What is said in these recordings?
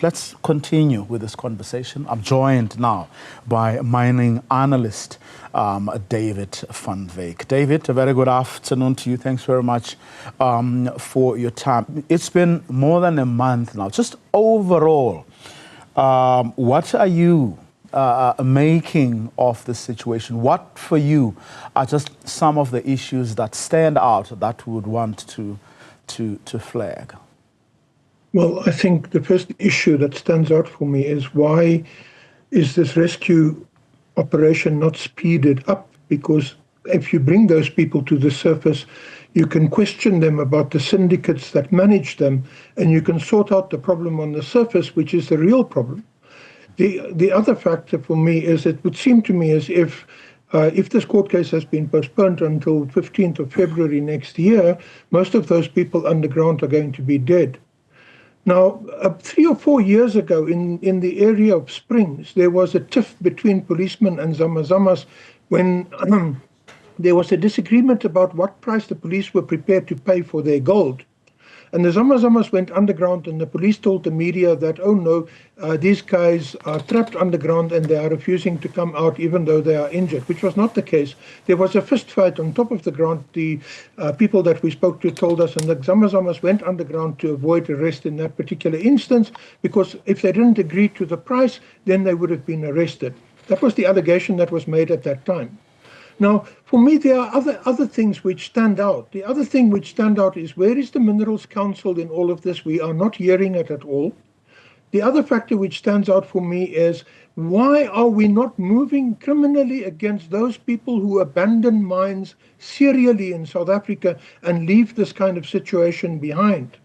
Let's continue with this conversation. I'm joined now by mining analyst David van Wyk. David, a very good afternoon to you. Thanks very much for your time. It's been more than a month now. Just overall, what are you making of the situation? What for you are just some of the issues that stand out that we would want to flag? Well, I think the first issue that stands out for me is why is this rescue operation not speeded up? Because if you bring those people to the surface, you can question them about the syndicates that manage them, and you can sort out the problem on the surface, which is the real problem. The other factor for me is it would seem to me as if this court case has been postponed until 15th of February next year, most of those people underground are going to be dead. Now, 3 or 4 years ago in the area of Springs, there was a tiff between policemen and Zamazamas when there was a disagreement about what price the police were prepared to pay for their gold. And the Zamazamas went underground, and the police told the media that, oh no, these guys are trapped underground and they are refusing to come out even though they are injured, which was not the case. There was a fist fight on top of the ground. The people that we spoke to told us, and the Zamazamas went underground to avoid arrest in that particular instance, because if they didn't agree to the price, then they would have been arrested. That was the allegation that was made at that time. Now, for me, there are other things which stand out. The other thing which stand out is, where is the Minerals Council in all of this? We are not hearing it at all. The other factor which stands out for me is, why are we not moving criminally against those people who abandon mines serially in South Africa and leave this kind of situation behind?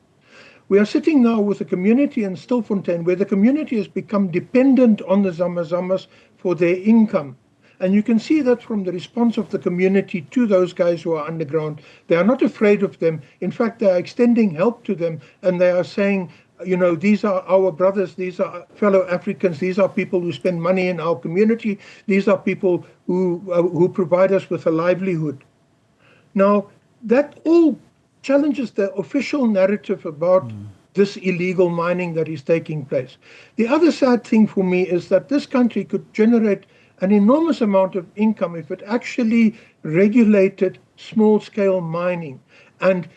We are sitting now with a community in Stilfontein where the community has become dependent on the Zamazamas for their income. And you can see that from the response of the community to those guys who are underground. They are not afraid of them. In fact, they are extending help to them, and they are saying, you know, these are our brothers, these are fellow Africans, these are people who spend money in our community, these are people who provide us with a livelihood. Now, that all challenges the official narrative about this illegal mining that is taking place. The other sad thing for me is that this country could generate an enormous amount of income if it actually regulated small-scale mining and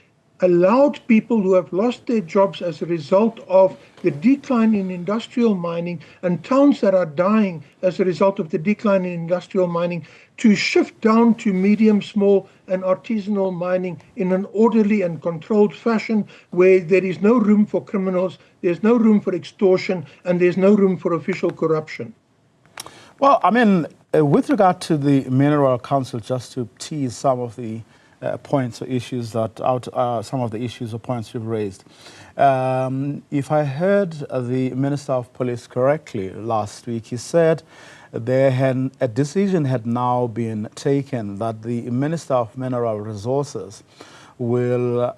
allowed people who have lost their jobs as a result of the decline in industrial mining and towns that are dying as a result of the decline in industrial mining to shift down to medium, small and artisanal mining in an orderly and controlled fashion where there is no room for criminals, there's no room for extortion, and there's no room for official corruption. Well, I mean, with regard to the Mineral Council, just to tease some of the points or issues some of the issues or points you've raised. If I heard the Minister of Police correctly last week, he said a decision had now been taken that the Minister of Mineral Resources will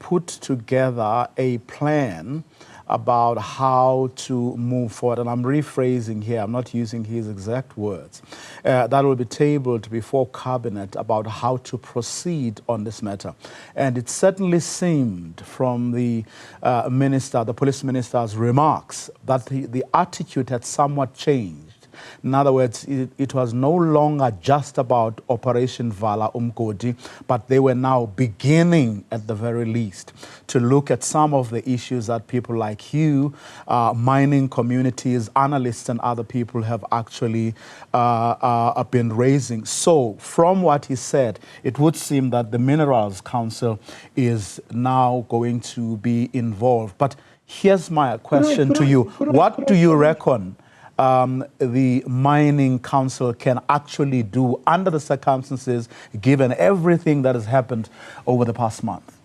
put together a plan about how to move forward. And I'm rephrasing here, I'm not using his exact words. That will be tabled before Cabinet about how to proceed on this matter. And it certainly seemed from the police minister's remarks that the attitude had somewhat changed. In other words, it was no longer just about Operation Vala Umgodi, but they were now beginning, at the very least, to look at some of the issues that people like you, mining communities, analysts, and other people have actually been raising. So, from what he said, it would seem that the Minerals Council is now going to be involved. But here's my question to you. What do you reckon the Mining Council can actually do under the circumstances, given everything that has happened over the past month?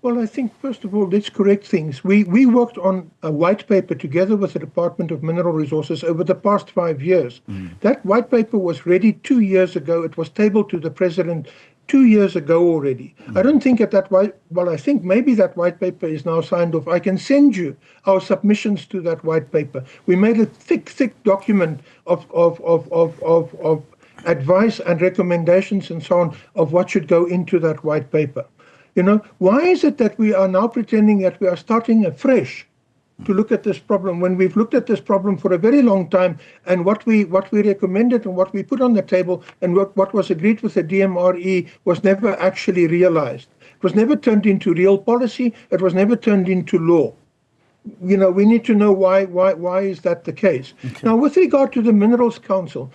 Well, I think, first of all, let's correct things. We worked on a white paper together with the Department of Mineral Resources over the past 5 years. That white paper was ready 2 years ago. It was tabled to the President 2 year ago already. I don't think I think maybe that white paper is now signed off. I can send you our submissions to that white paper. We made a thick document of advice and recommendations and so on of what should go into that white paper. You know, why is it that we are now pretending that we are starting afresh to look at this problem when we've looked at this problem for a very long time, and what we recommended and what we put on the table and what was agreed with the DMRE was never actually realized. It was never turned into real policy. It was never turned into law. You know, we need to know why is that the case. Okay. Now, with regard to the Minerals Council,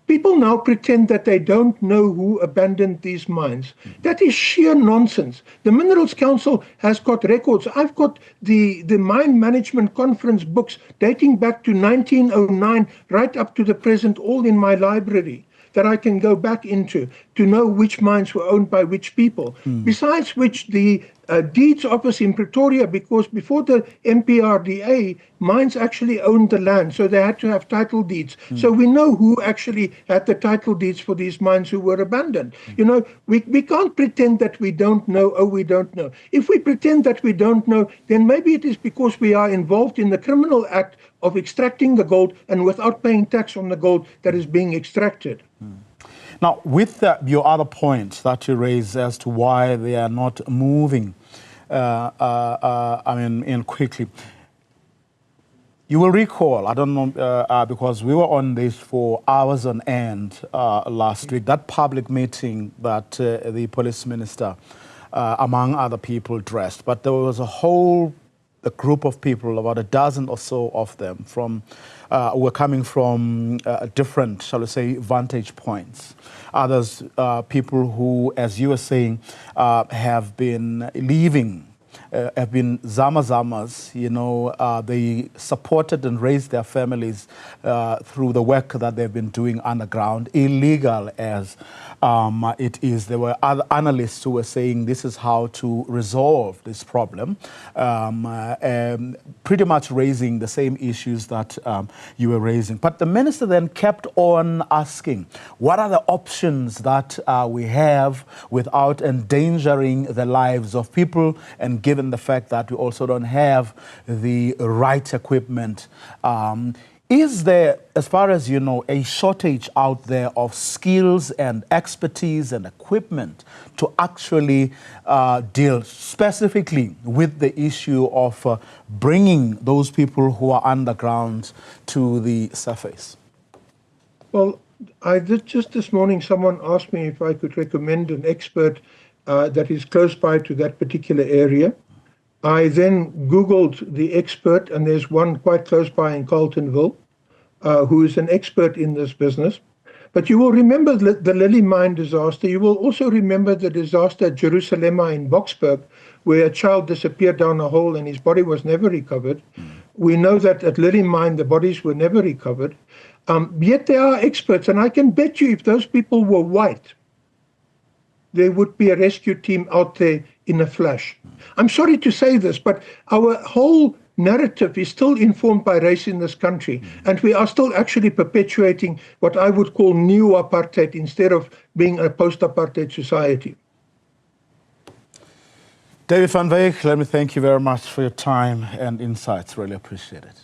people now pretend that they don't know who abandoned these mines. That is sheer nonsense. The Minerals Council has got records. I've got the Mine Management Conference books dating back to 1909 right up to the present, all in my library, that I can go back into to know which mines were owned by which people. Besides which, the deeds office in Pretoria, because before the MPRDA, mines actually owned the land, so they had to have title deeds. So we know who actually had the title deeds for these mines who were abandoned. You know, we can't pretend that we don't know, we don't know. If we pretend that we don't know, then maybe it is because we are involved in the criminal act of extracting the gold and without paying tax on the gold that is being extracted. Now, with your other points that you raise as to why they are not moving, in quickly, you will recall, I don't know, because we were on this for hours on end last week, that public meeting that the police minister, among other people, dressed. But there was a group of people, about a dozen or so of them, were coming from different, shall we say, vantage points. Others, people who, as you were saying, have been leaving, have been zama-zamas, you know, they supported and raised their families through the work that they've been doing underground, illegal as it is. There were other analysts who were saying this is how to resolve this problem, pretty much raising the same issues that you were raising. But the minister then kept on asking, what are the options that we have without endangering the lives of people, and given the fact that we also don't have the right equipment? Is there, as far as you know, a shortage out there of skills and expertise and equipment to actually deal specifically with the issue of bringing those people who are underground to the surface? Well, just this morning, someone asked me if I could recommend an expert that is close by to that particular area. I then Googled the expert, and there's one quite close by in Carltonville, who is an expert in this business. But you will remember the Lily Mine disaster. You will also remember the disaster at Jerusalema in Boksburg, where a child disappeared down a hole and his body was never recovered. We know that at Lily Mine, the bodies were never recovered. Yet there are experts, and I can bet you if those people were white, there would be a rescue team out there in a flash. I'm sorry to say this, but our whole narrative is still informed by race in this country, and we are still actually perpetuating what I would call new apartheid instead of being a post-apartheid society. David van Wyk, let me thank you very much for your time and insights. Really appreciate it.